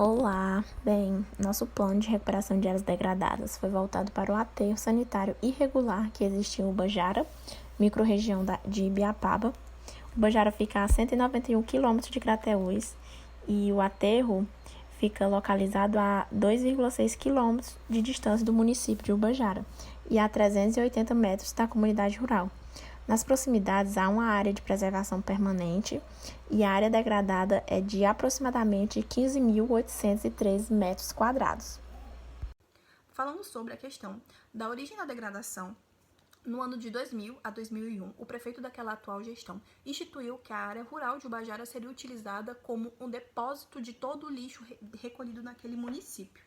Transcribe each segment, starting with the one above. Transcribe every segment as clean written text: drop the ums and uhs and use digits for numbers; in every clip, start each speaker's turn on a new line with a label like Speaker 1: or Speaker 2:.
Speaker 1: Olá, bem, nosso plano de recuperação de áreas degradadas foi voltado para o aterro sanitário irregular que existe em Ubajara, microrregião de Ibiapaba. Ubajara fica a 191 quilômetros de Crateús e o aterro fica localizado a 2,6 quilômetros de distância do município de Ubajara e a 380 metros da comunidade rural. Nas proximidades há uma área de preservação permanente e a área degradada é de aproximadamente 15.813 metros quadrados.
Speaker 2: Falando sobre a questão da origem da degradação, no ano de 2000 a 2001, o prefeito daquela atual gestão instituiu que a área rural de Ubajara seria utilizada como um depósito de todo o lixo recolhido naquele município,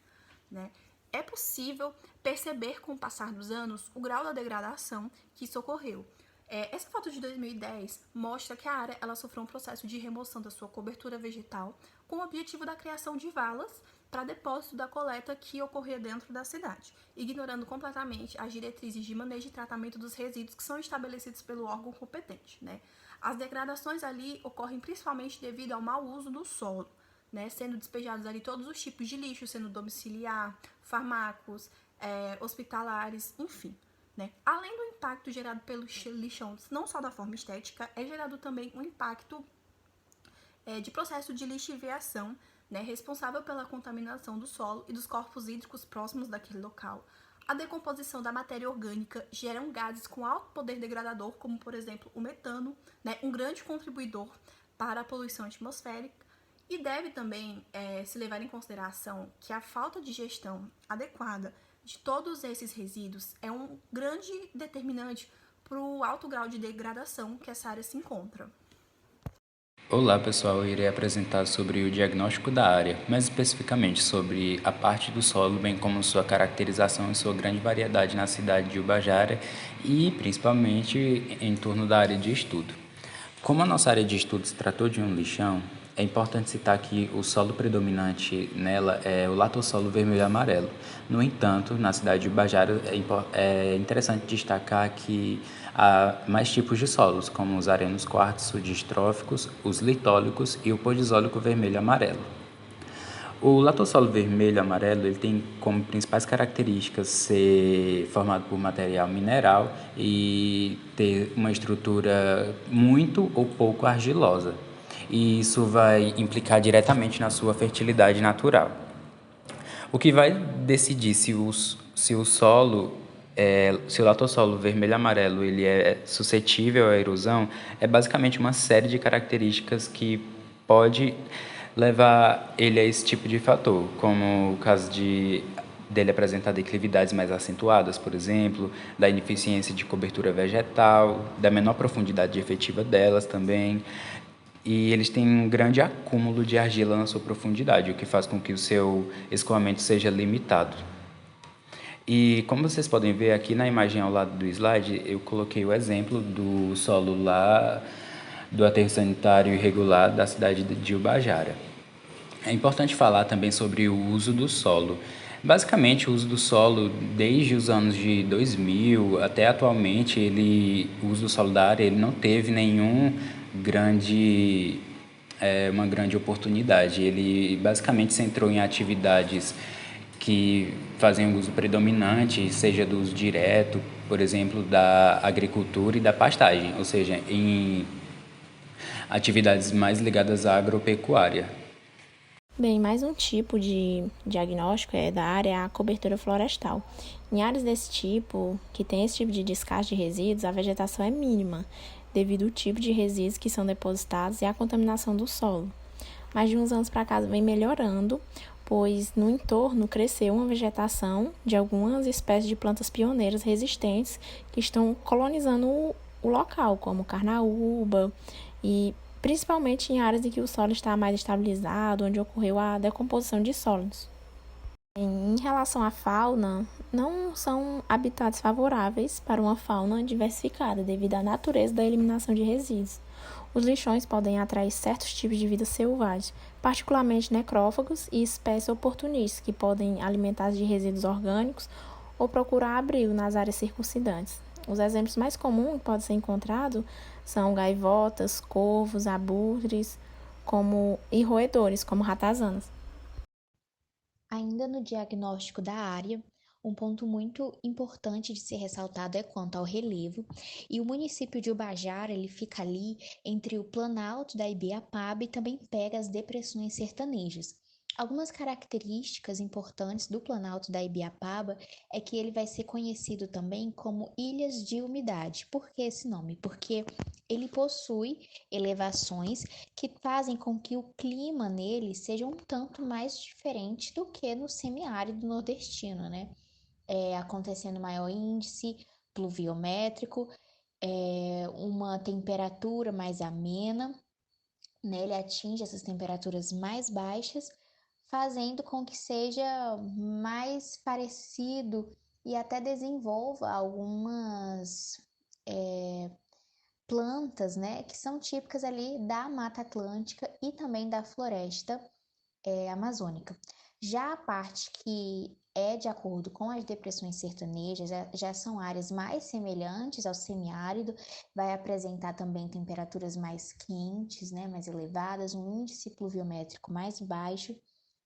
Speaker 2: né? É possível perceber com o passar dos anos o grau da degradação que isso ocorreu. Essa foto de 2010 mostra que a área ela sofreu um processo de remoção da sua cobertura vegetal com o objetivo da criação de valas para depósito da coleta que ocorria dentro da cidade, ignorando completamente as diretrizes de manejo e tratamento dos resíduos que são estabelecidos pelo órgão competente, né? As degradações ali ocorrem principalmente devido ao mau uso do solo, né? Sendo despejados ali todos os tipos de lixo, sendo domiciliar, fármacos, hospitalares, enfim. Né? Além do impacto gerado pelos lixões, não só da forma estética, é gerado também um impacto de processo de lixiviação, né, responsável pela contaminação do solo e dos corpos hídricos próximos daquele local. A decomposição da matéria orgânica gera gases com alto poder degradador, como, por exemplo, o metano, né, um grande contribuidor para a poluição atmosférica, e deve também se levar em consideração que a falta de gestão adequada de todos esses resíduos é um grande determinante para o alto grau de degradação que essa área se encontra.
Speaker 3: Olá pessoal, eu irei apresentar sobre o diagnóstico da área, mais especificamente sobre a parte do solo, bem como sua caracterização e sua grande variedade na cidade de Ubajara e principalmente em torno da área de estudo. Como a nossa área de estudo se tratou de um lixão, é importante citar que o solo predominante nela é o latossolo vermelho-amarelo. No entanto, na cidade de Ubajara é interessante destacar que há mais tipos de solos, como os arenos quartzo distróficos, os litólicos e o podisólico vermelho-amarelo. O latossolo vermelho-amarelo ele tem como principais características ser formado por material mineral e ter uma estrutura muito ou pouco argilosa. E isso vai implicar diretamente na sua fertilidade natural. O que vai decidir se o solo, se o latossolo vermelho-amarelo ele é suscetível à erosão, é basicamente uma série de características que pode levar ele a esse tipo de fator, como o caso dele apresentar declividades mais acentuadas, por exemplo, da ineficiência de cobertura vegetal, da menor profundidade efetiva delas também, e eles têm um grande acúmulo de argila na sua profundidade, o que faz com que o seu escoamento seja limitado. E como vocês podem ver aqui na imagem ao lado do slide, eu coloquei o exemplo do solo lá do aterro sanitário irregular da cidade de Ubajara. É importante falar também sobre o uso do solo. Basicamente, o uso do solo, desde os anos de 2000 até atualmente, o uso do solo da área ele não teve uma grande oportunidade. Ele basicamente centrou em atividades que fazem uso predominante, seja do uso direto, por exemplo, da agricultura e da pastagem, ou seja, em atividades mais ligadas à agropecuária.
Speaker 1: Bem, mais um tipo de diagnóstico da área é a cobertura florestal. Em áreas desse tipo, que tem esse tipo de descarte de resíduos, a vegetação é mínima, devido ao tipo de resíduos que são depositados e à contaminação do solo. Mas de uns anos para cá vem melhorando, pois no entorno cresceu uma vegetação de algumas espécies de plantas pioneiras resistentes que estão colonizando o local, como carnaúba e principalmente em áreas em que o solo está mais estabilizado, onde ocorreu a decomposição de sólidos. Em relação à fauna, não são habitats favoráveis para uma fauna diversificada devido à natureza da eliminação de resíduos. Os lixões podem atrair certos tipos de vida selvagem, particularmente necrófagos e espécies oportunistas que podem alimentar-se de resíduos orgânicos ou procurar abrigo nas áreas circundantes. Os exemplos mais comuns que podem ser encontrados são gaivotas, corvos, abutres e roedores, como ratazanas.
Speaker 4: Ainda no diagnóstico da área, um ponto muito importante de ser ressaltado é quanto ao relevo, e o município de Ubajara, ele fica ali entre o Planalto da Ibiapaba e também pega as depressões sertanejas. Algumas características importantes do Planalto da Ibiapaba é que ele vai ser conhecido também como Ilhas de Umidade. Por que esse nome? Porque ele possui elevações que fazem com que o clima nele seja um tanto mais diferente do que no semiárido nordestino, né? Acontecendo maior índice pluviométrico, uma temperatura mais amena, né? Ele atinge essas temperaturas mais baixas, fazendo com que seja mais parecido e até desenvolva algumas plantas, né, que são típicas ali da Mata Atlântica e também da floresta amazônica. Já a parte que é de acordo com as depressões sertanejas, já são áreas mais semelhantes ao semiárido, vai apresentar também temperaturas mais quentes, né, mais elevadas, um índice pluviométrico mais baixo,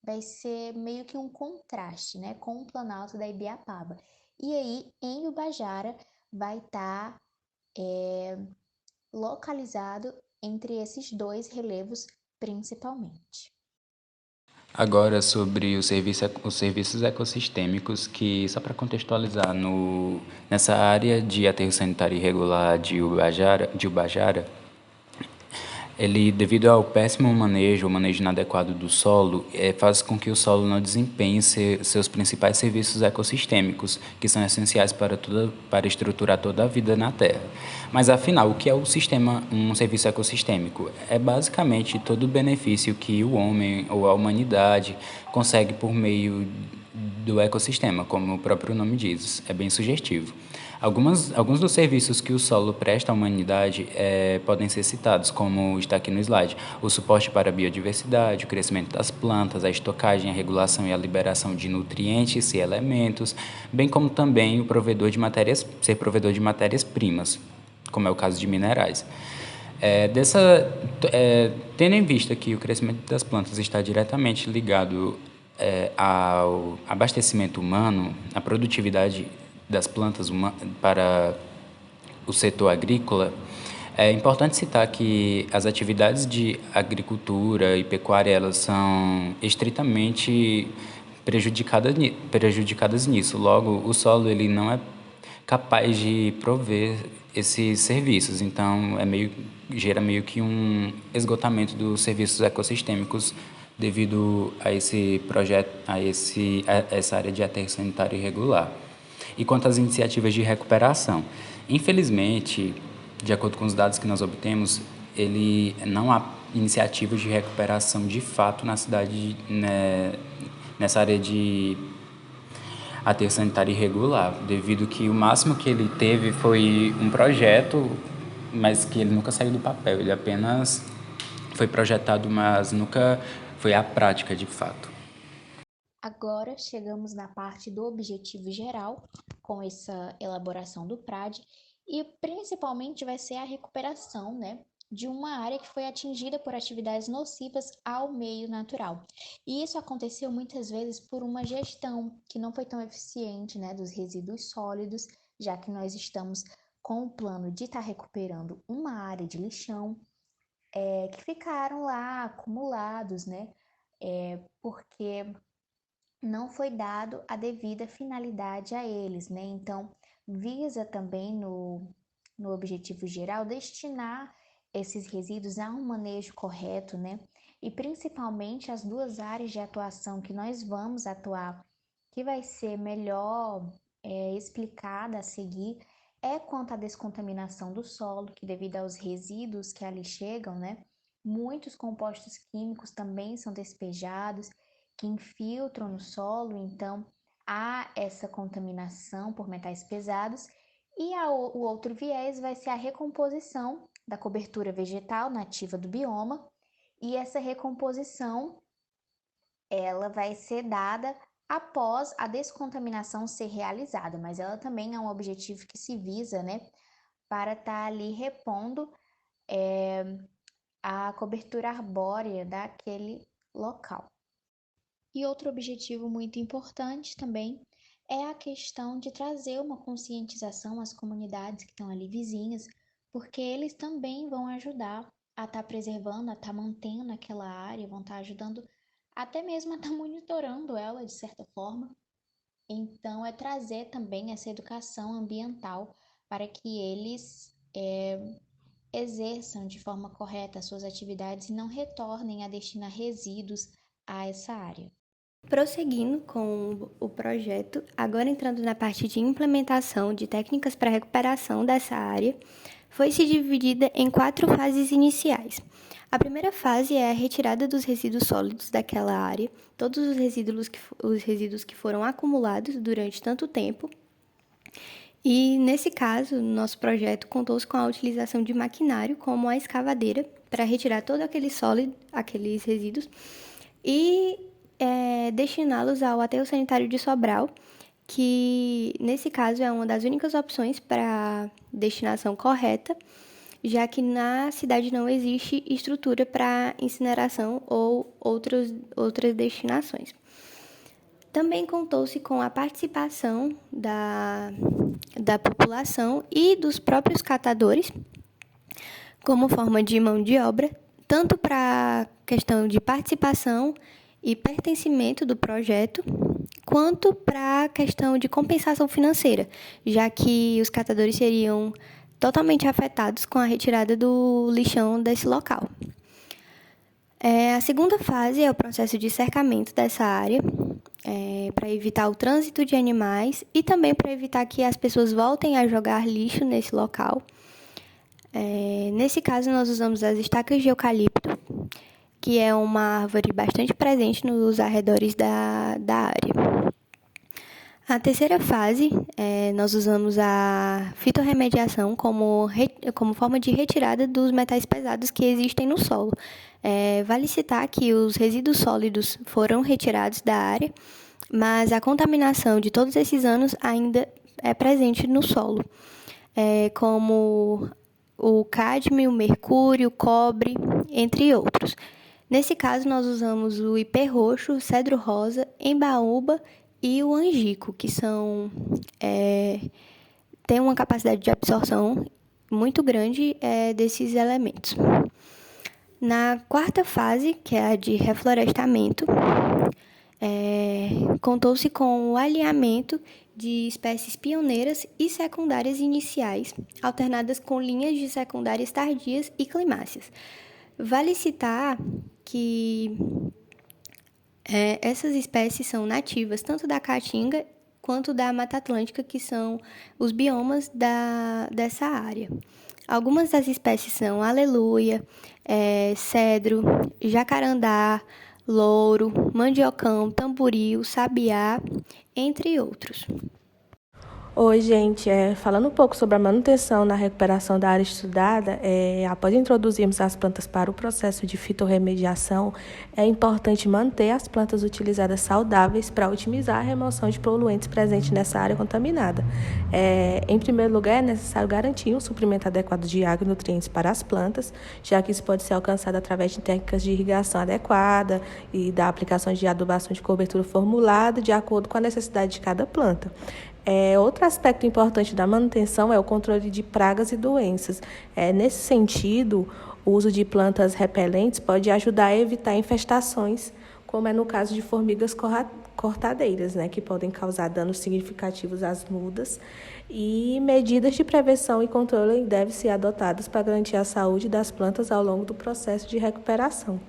Speaker 4: vai ser meio que um contraste, né, com o Planalto da Ibiapaba. E aí, em Ubajara, vai estar localizado entre esses dois relevos principalmente.
Speaker 3: Agora sobre os serviços ecossistêmicos, que só para contextualizar, nessa área de aterro sanitário irregular de Ubajara, ele, devido ao péssimo manejo, o manejo inadequado do solo, faz com que o solo não desempenhe seus principais serviços ecossistêmicos, que são essenciais para estruturar toda a vida na Terra. Mas, afinal, o que é um serviço ecossistêmico? É basicamente todo o benefício que o homem ou a humanidade consegue por meio do ecossistema, como o próprio nome diz, é bem sugestivo. Alguns dos serviços que o solo presta à humanidade podem ser citados, como está aqui no slide: o suporte para a biodiversidade, o crescimento das plantas, a estocagem, a regulação e a liberação de nutrientes e elementos, bem como também ser provedor de matérias-primas, como é o caso de minerais. Tendo em vista que o crescimento das plantas está diretamente ligado ao abastecimento humano, a produtividade das plantas para o setor agrícola, é importante citar que as atividades de agricultura e pecuária elas são estritamente prejudicadas nisso. Logo, o solo ele não é capaz de prover esses serviços, então gera meio que um esgotamento dos serviços ecossistêmicos devido a esse projeto, a essa área de aterro sanitário irregular. E quanto às iniciativas de recuperação, infelizmente, de acordo com os dados que nós obtemos, ele não há iniciativas de recuperação de fato na cidade, né, nessa área de aterro sanitário irregular, devido que o máximo que ele teve foi um projeto, mas que ele nunca saiu do papel, ele apenas foi projetado, mas nunca foi à prática de fato.
Speaker 4: Agora chegamos na parte do objetivo geral, com essa elaboração do PRAD, e principalmente vai ser a recuperação, né, de uma área que foi atingida por atividades nocivas ao meio natural. E isso aconteceu muitas vezes por uma gestão que não foi tão eficiente, né, dos resíduos sólidos, já que nós estamos com o plano de estar recuperando uma área de lixão, que ficaram lá acumulados, né, porque não foi dado a devida finalidade a eles, né? Então, visa também no objetivo geral destinar esses resíduos a um manejo correto, né? E principalmente as duas áreas de atuação que nós vamos atuar, que vai ser melhor explicada a seguir, é quanto à descontaminação do solo, que devido aos resíduos que ali chegam, né? Muitos compostos químicos também são despejados que infiltram no solo, então há essa contaminação por metais pesados. E o outro viés vai ser a recomposição da cobertura vegetal nativa do bioma, e essa recomposição ela vai ser dada após a descontaminação ser realizada, mas ela também é um objetivo que se visa, né, para estar ali repondo a cobertura arbórea daquele local. E outro objetivo muito importante também é a questão de trazer uma conscientização às comunidades que estão ali vizinhas, porque eles também vão ajudar a estar preservando, a estar mantendo aquela área, vão estar ajudando até mesmo a estar monitorando ela de certa forma. Então, é trazer também essa educação ambiental para que eles exerçam de forma correta as suas atividades e não retornem a destinar resíduos a essa área.
Speaker 5: Prosseguindo com o projeto, agora entrando na parte de implementação de técnicas para recuperação dessa área, foi-se dividida em 4 fases iniciais. A primeira fase é a retirada dos resíduos sólidos daquela área, todos os resíduos que foram acumulados durante tanto tempo. E, nesse caso, nosso projeto contou-se com a utilização de maquinário, como a escavadeira, para retirar todo aqueles resíduos e destiná-los ao aterro sanitário de Sobral, que, nesse caso, é uma das únicas opções para destinação correta, já que na cidade não existe estrutura para incineração ou outras destinações. Também contou-se com a participação da população e dos próprios catadores, como forma de mão de obra, tanto para a questão de participação e pertencimento do projeto, quanto para a questão de compensação financeira, já que os catadores seriam totalmente afetados com a retirada do lixão desse local. A segunda fase é o processo de cercamento dessa área, para evitar o trânsito de animais e também para evitar que as pessoas voltem a jogar lixo nesse local. Nesse caso, nós usamos as estacas de eucalipto, que é uma árvore bastante presente nos arredores da área. A terceira fase, nós usamos a fitorremediação como forma de retirada dos metais pesados que existem no solo. Vale citar que os resíduos sólidos foram retirados da área, mas a contaminação de todos esses anos ainda é presente no solo, como o cádmio, mercúrio, cobre, entre outros. Nesse caso, nós usamos o ipê roxo, o cedro rosa, embaúba e o angico, que têm uma capacidade de absorção muito grande desses elementos. Na quarta fase, que é a de reflorestamento, contou-se com o alinhamento de espécies pioneiras e secundárias iniciais, alternadas com linhas de secundárias tardias e climáceas. Vale citar que essas espécies são nativas tanto da Caatinga quanto da Mata Atlântica, que são os biomas dessa área. Algumas das espécies são aleluia, cedro, jacarandá, louro, mandiocão, tamboril, sabiá, entre outros.
Speaker 6: Oi, gente. Falando um pouco sobre a manutenção na recuperação da área estudada, após introduzirmos as plantas para o processo de fitorremediação, é importante manter as plantas utilizadas saudáveis para otimizar a remoção de poluentes presentes nessa área contaminada. Em primeiro lugar, é necessário garantir um suprimento adequado de água e nutrientes para as plantas, já que isso pode ser alcançado através de técnicas de irrigação adequada e da aplicação de adubação de cobertura formulada de acordo com a necessidade de cada planta. Outro aspecto importante da manutenção é o controle de pragas e doenças. Nesse sentido, o uso de plantas repelentes pode ajudar a evitar infestações, como é no caso de formigas cortadeiras, que podem causar danos significativos às mudas. E medidas de prevenção e controle devem ser adotadas para garantir a saúde das plantas ao longo do processo de recuperação.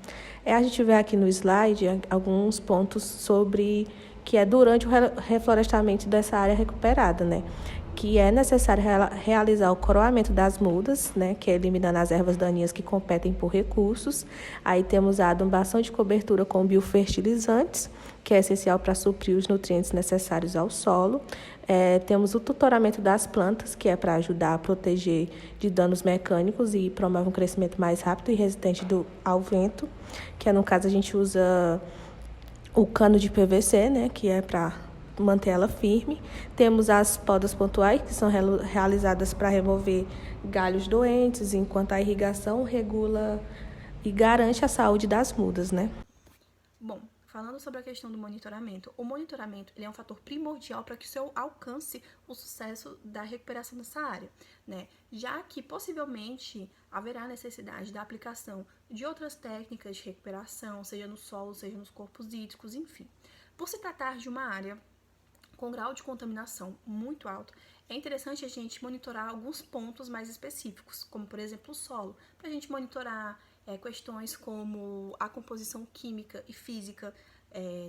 Speaker 6: A gente vê aqui no slide alguns pontos sobre que é durante o reflorestamento dessa área recuperada, que é necessário realizar o coroamento das mudas, que é eliminando as ervas daninhas que competem por recursos. Aí temos a adubação de cobertura com biofertilizantes, que é essencial para suprir os nutrientes necessários ao solo. Temos o tutoramento das plantas, que é para ajudar a proteger de danos mecânicos e promove um crescimento mais rápido e resistente ao vento, que no caso a gente usa o cano de PVC, que é para manter ela firme. Temos as podas pontuais, que são realizadas para remover galhos doentes, enquanto a irrigação regula e garante a saúde das mudas,
Speaker 2: Bom, falando sobre a questão do monitoramento, o monitoramento ele é um fator primordial para que o seu alcance o sucesso da recuperação dessa área, né? Já que possivelmente haverá necessidade da aplicação de outras técnicas de recuperação, seja no solo, seja nos corpos hídricos, enfim. Por se tratar de uma área com grau de contaminação muito alto, é interessante a gente monitorar alguns pontos mais específicos, como por exemplo o solo, para a gente monitorar questões como a composição química e física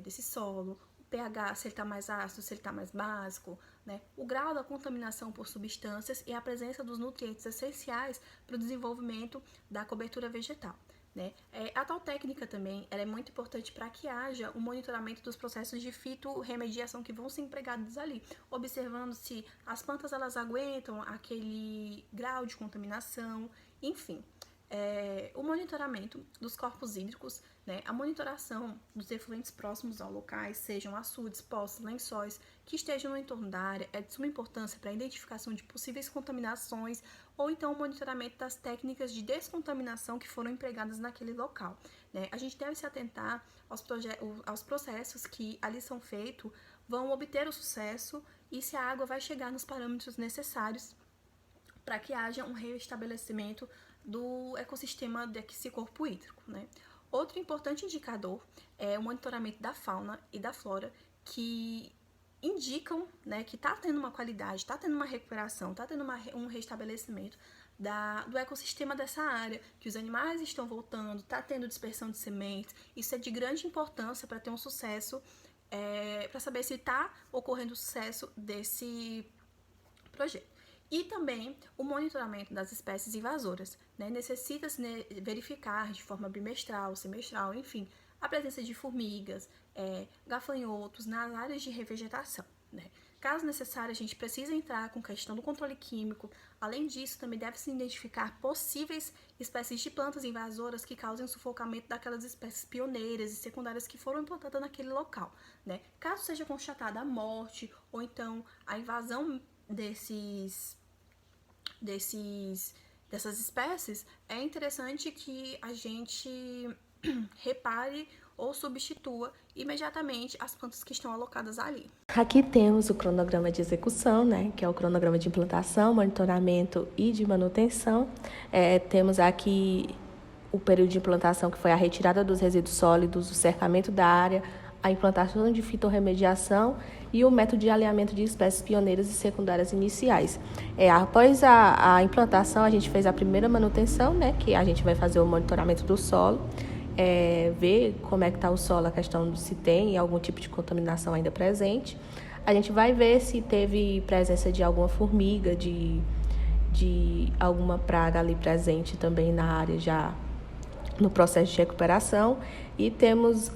Speaker 2: desse solo, o pH, se ele está mais ácido, se ele está mais básico, né? O grau da contaminação por substâncias e a presença dos nutrientes essenciais para o desenvolvimento da cobertura vegetal. Né? A tal técnica também ela é muito importante para que haja um monitoramento dos processos de fitorremediação que vão ser empregados ali, observando se as plantas elas aguentam aquele grau de contaminação, enfim. O monitoramento dos corpos hídricos, né? A monitoração dos efluentes próximos aos locais, sejam açudes, poços, lençóis, que estejam no entorno da área, é de suma importância para a identificação de possíveis contaminações ou então o monitoramento das técnicas de descontaminação que foram empregadas naquele local, né? A gente deve se atentar aos processos que ali são feitos, vão obter o sucesso e se a água vai chegar nos parâmetros necessários para que haja um reestabelecimento do ecossistema desse corpo hídrico, né? Outro importante indicador é o monitoramento da fauna e da flora, que indicam, né, que está tendo uma qualidade, está tendo uma recuperação, está tendo um restabelecimento do ecossistema dessa área, que os animais estão voltando, está tendo dispersão de sementes. Isso é de grande importância para ter um sucesso, para saber se está ocorrendo o sucesso desse projeto. E também o monitoramento das espécies invasoras, né? Necessita-se verificar de forma bimestral, semestral, enfim, a presença de formigas, gafanhotos nas áreas de revegetação, né? Caso necessário, a gente precisa entrar com questão do controle químico. Além disso, também deve-se identificar possíveis espécies de plantas invasoras que causem sufocamento daquelas espécies pioneiras e secundárias que foram implantadas naquele local, né? Caso seja constatada a morte ou então a invasão dessas espécies, é interessante que a gente repare ou substitua imediatamente as plantas que estão alocadas ali.
Speaker 6: Aqui temos o cronograma de execução, né, que é o cronograma de implantação, monitoramento e de manutenção. Temos aqui o período de implantação, que foi a retirada dos resíduos sólidos, o cercamento da área, a implantação de fitorremediação e o método de alinhamento de espécies pioneiras e secundárias iniciais. Após a implantação, a gente fez a primeira manutenção, né, que a gente vai fazer o monitoramento do solo, ver como é que está o solo, a questão de se tem algum tipo de contaminação ainda presente. A gente vai ver se teve presença de alguma formiga, de alguma praga ali presente também na área já no processo de recuperação, e temos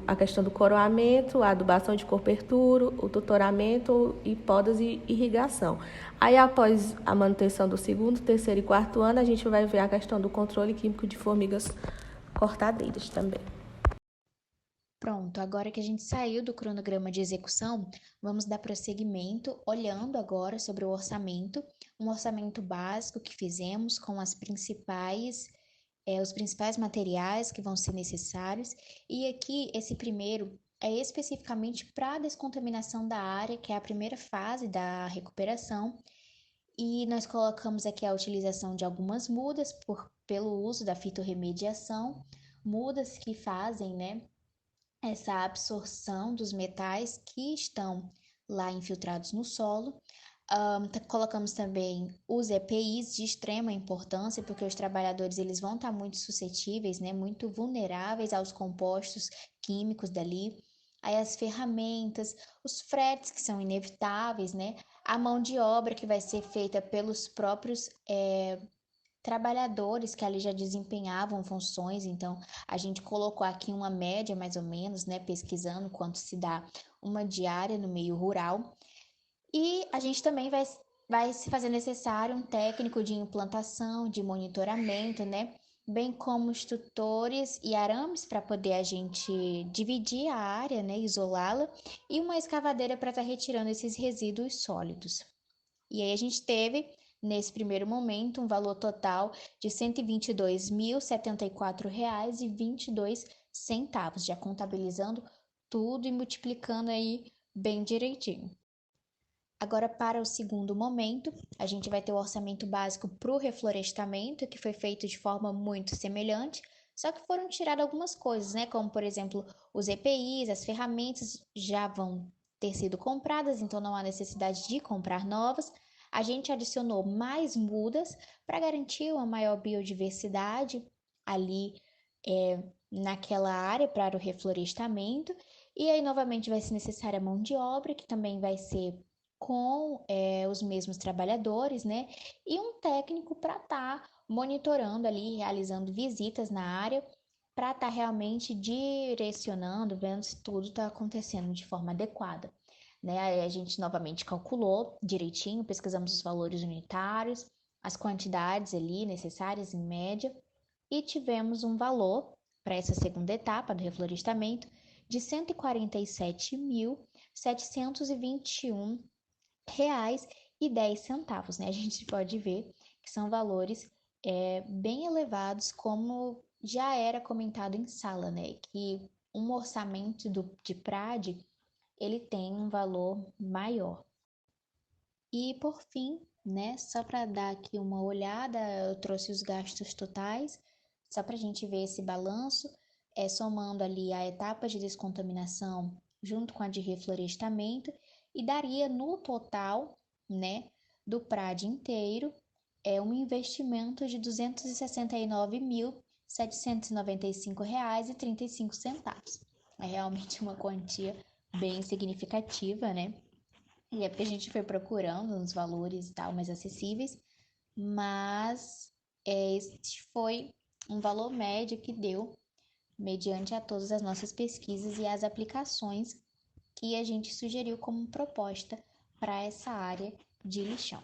Speaker 6: a questão do coroamento, a adubação de cobertura, o tutoramento e podas e irrigação. Aí, após a manutenção do segundo, terceiro e quarto ano, a gente vai ver a questão do controle químico de formigas cortadeiras também.
Speaker 4: Pronto, agora que a gente saiu do cronograma de execução, vamos dar prosseguimento olhando agora sobre o orçamento, um orçamento básico que fizemos com os principais materiais que vão ser necessários. E aqui, esse primeiro é especificamente para a descontaminação da área, que é a primeira fase da recuperação. E nós colocamos aqui a utilização de algumas mudas pelo uso da fitorremediação, mudas que fazem, né, essa absorção dos metais que estão lá infiltrados no solo. Colocamos também os EPIs de extrema importância, porque os trabalhadores eles vão estar muito suscetíveis, né, muito vulneráveis aos compostos químicos dali. Aí as ferramentas, os fretes que são inevitáveis, né, a mão de obra que vai ser feita pelos próprios trabalhadores que ali já desempenhavam funções. Então a gente colocou aqui uma média mais ou menos, né, pesquisando quanto se dá uma diária no meio rural. E a gente também vai se fazer necessário um técnico de implantação, de monitoramento, né? Bem como os tutores e arames para poder a gente dividir a área, né? Isolá-la, e uma escavadeira para estar retirando esses resíduos sólidos. E aí a gente teve, nesse primeiro momento, um valor total de R$ 122.074,22. centavos, já contabilizando tudo e multiplicando aí bem direitinho. Agora, para o segundo momento, a gente vai ter o orçamento básico para o reflorestamento, que foi feito de forma muito semelhante, só que foram tiradas algumas coisas, né? Como, por exemplo, os EPIs, as ferramentas já vão ter sido compradas, então não há necessidade de comprar novas. A gente adicionou mais mudas para garantir uma maior biodiversidade ali naquela área para o reflorestamento. E aí, novamente, vai ser necessária mão de obra, que também vai ser com os mesmos trabalhadores, né? E um técnico para estar monitorando ali, realizando visitas na área, para estar realmente direcionando, vendo se tudo está acontecendo de forma adequada. Né? Aí a gente novamente calculou direitinho, pesquisamos os valores unitários, as quantidades ali necessárias em média, e tivemos um valor para essa segunda etapa do reflorestamento de R$ 147.721,10, né? A gente pode ver que são valores bem elevados, como já era comentado em sala, né? Que um orçamento de PRAD, ele tem um valor maior. E por fim, né, só para dar aqui uma olhada, eu trouxe os gastos totais, só para a gente ver esse balanço, somando ali a etapa de descontaminação junto com a de reflorestamento, e daria no total, né, do PRAD inteiro, um investimento de R$ 269.795,35. É realmente uma quantia bem significativa, né? E é porque a gente foi procurando uns valores e tal mais acessíveis, mas este foi um valor médio que deu mediante a todas as nossas pesquisas e as aplicações que a gente sugeriu como proposta para essa área de lixão.